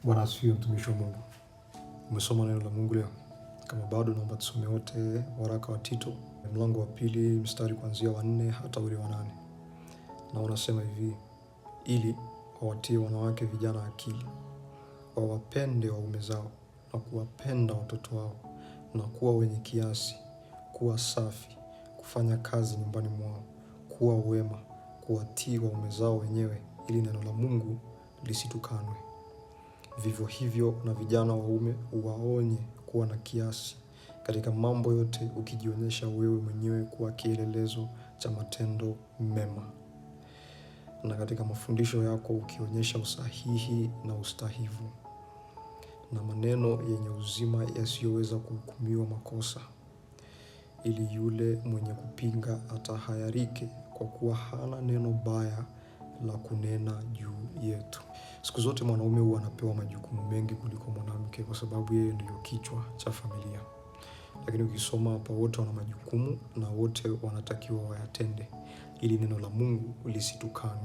Bwana asifiwe, mtumishi wa Mungu. Umesoma neno la Mungu leo? Kama bado, naomba tusome wote waraka wa Tito, mlango wa 2 mstari kuanzia wa 4 hata ule wa 8. Na unasema hivi: ili wawatie wanawake vijana akili, wawapende waume zao na kuwapenda watoto wao, na kuwa wenye kiasi, kuwa safi, kufanya kazi nyumbani mwao, kuwa wema, kuwatii waume zao wenyewe, ili neno la Mungu lisitukanwe. Vivyo hivyo na vijana waume uwaonye kuwa na kiasi katika mambo yote, ukijionyesha wewe mwenyewe kuwa kielelezo cha matendo mema, na katika mafundisho yako ukionyesha usahihi na ustahivu, na maneno yenye uzima yasiyoweza kuhukumiwa makosa, ili yule mwenye kupinga atahayarike, kwa kuwa hana neno baya la kunena juu yetu. Siku zote mwanaume huwa anapewa majukumu mengi kuliko mwanamke, kwa sababu yeye ndiyo kichwa cha familia. Lakini ukisoma hapa, wote wana majukumu na wote wanatakiwa wayatende, ili neno la Mungu lisitukanwe.